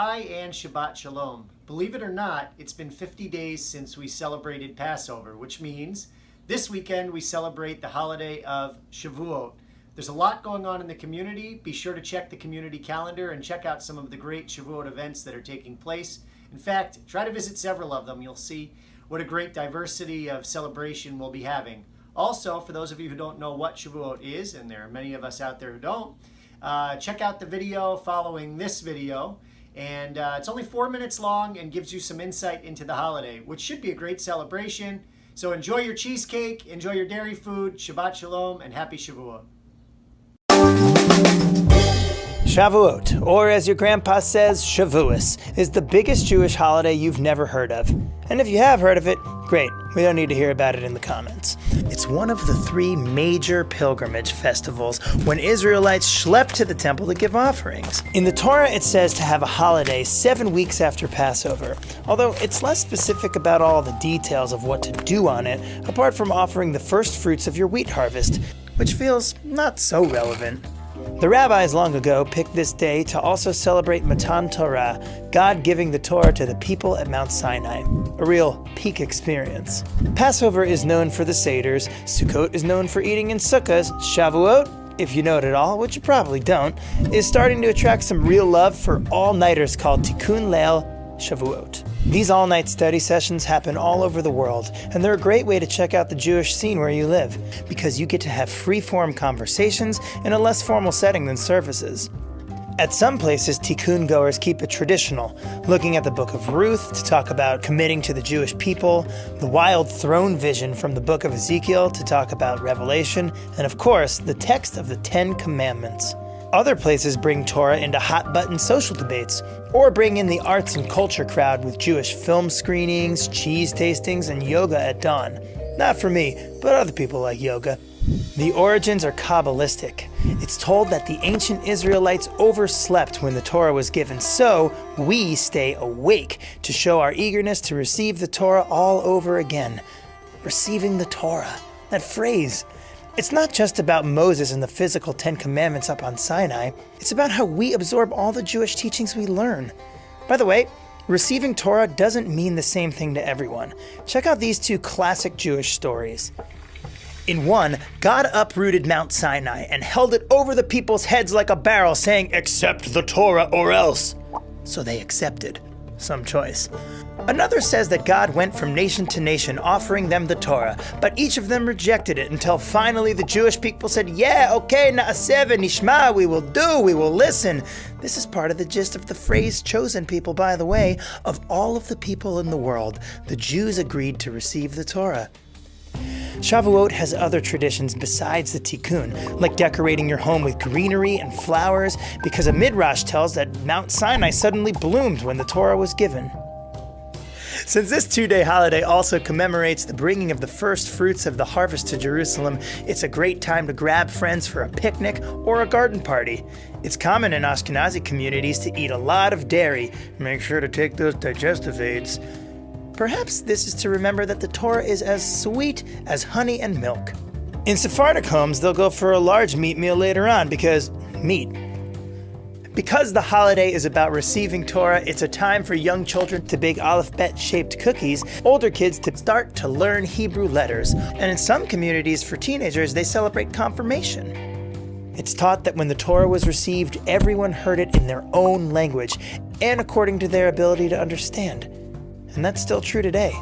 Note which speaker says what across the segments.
Speaker 1: Hi and Shabbat Shalom. Believe it or not, it's been 50 days since we celebrated Passover, which means this weekend we celebrate the holiday of Shavuot. There's a lot going on in the community. Be sure to check the community calendar and check out some of the great Shavuot events that are taking place. In fact, try to visit several of them. You'll see what a great diversity of celebration we'll be having. Also, for those of you who don't know what Shavuot is, and there are many of us out there who don't, check out the video following this video. And it's only 4 minutes long and gives you some insight into the holiday, which should be a great celebration. So enjoy your cheesecake, enjoy your dairy food, Shabbat Shalom, and happy Shavuot.
Speaker 2: Shavuot, or as your grandpa says, Shavuos, is the biggest Jewish holiday you've never heard of. And if you have heard of it, great. We don't need to hear about it in the comments. It's one of the 3 major pilgrimage festivals when Israelites schlepped to the temple to give offerings. In the Torah, it says to have a holiday 7 weeks after Passover, although it's less specific about all the details of what to do on it, apart from offering the first fruits of your wheat harvest, which feels not so relevant. The rabbis long ago picked this day to also celebrate Matan Torah, God giving the Torah to the people at Mount Sinai, a real peak experience. Passover is known for the Seders, Sukkot is known for eating in sukkahs, Shavuot, if you know it at all, which you probably don't, is starting to attract some real love for all-nighters called Tikkun Leil Shavuot. These all-night study sessions happen all over the world, and they're a great way to check out the Jewish scene where you live, because you get to have free-form conversations in a less formal setting than services. At some places, Tikkun goers keep it traditional, looking at the Book of Ruth to talk about committing to the Jewish people, the wild throne vision from the Book of Ezekiel to talk about Revelation, and of course, the text of the 10 Commandments. Other places bring Torah into hot-button social debates, or bring in the arts and culture crowd with Jewish film screenings, cheese tastings, and yoga at dawn. Not for me, but other people like yoga. The origins are Kabbalistic. It's told that the ancient Israelites overslept when the Torah was given, so we stay awake to show our eagerness to receive the Torah all over again. Receiving the Torah. That phrase. It's not just about Moses and the physical 10 Commandments up on Sinai. It's about how we absorb all the Jewish teachings we learn. By the way, receiving Torah doesn't mean the same thing to everyone. Check out these 2 classic Jewish stories. In one, God uprooted Mount Sinai and held it over the people's heads like a barrel, saying, "Accept the Torah or else." So they accepted. Some choice. Another says that God went from nation to nation offering them the Torah, but each of them rejected it until finally the Jewish people said, "Yeah, okay, na'aseh v'nishma, we will do, we will listen." This is part of the gist of the phrase chosen people, by the way. Of all of the people in the world, the Jews agreed to receive the Torah. Shavuot has other traditions besides the Tikkun, like decorating your home with greenery and flowers, because a midrash tells that Mount Sinai suddenly bloomed when the Torah was given. Since this 2-day holiday also commemorates the bringing of the first fruits of the harvest to Jerusalem, it's a great time to grab friends for a picnic or a garden party. It's common in Ashkenazi communities to eat a lot of dairy. Make sure to take those digestive aids. Perhaps this is to remember that the Torah is as sweet as honey and milk. In Sephardic homes, they'll go for a large meat meal later on because meat. Because the holiday is about receiving Torah, it's a time for young children to bake aleph-bet-shaped cookies, older kids to start to learn Hebrew letters, and in some communities for teenagers, they celebrate confirmation. It's taught that when the Torah was received, everyone heard it in their own language and according to their ability to understand. And that's still true today.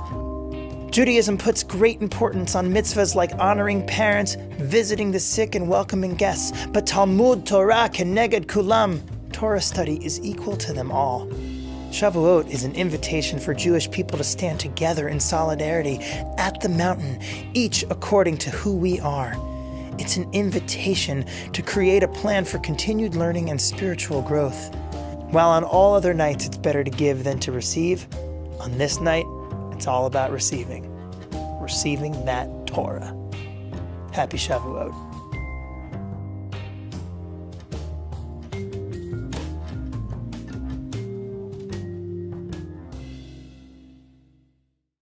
Speaker 2: Judaism puts great importance on mitzvahs like honoring parents, visiting the sick, and welcoming guests. But Talmud Torah keneged kulam, Torah study is equal to them all. Shavuot is an invitation for Jewish people to stand together in solidarity at the mountain, each according to who we are. It's an invitation to create a plan for continued learning and spiritual growth. While on all other nights it's better to give than to receive, on this night, it's all about receiving that Torah. Happy Shavuot.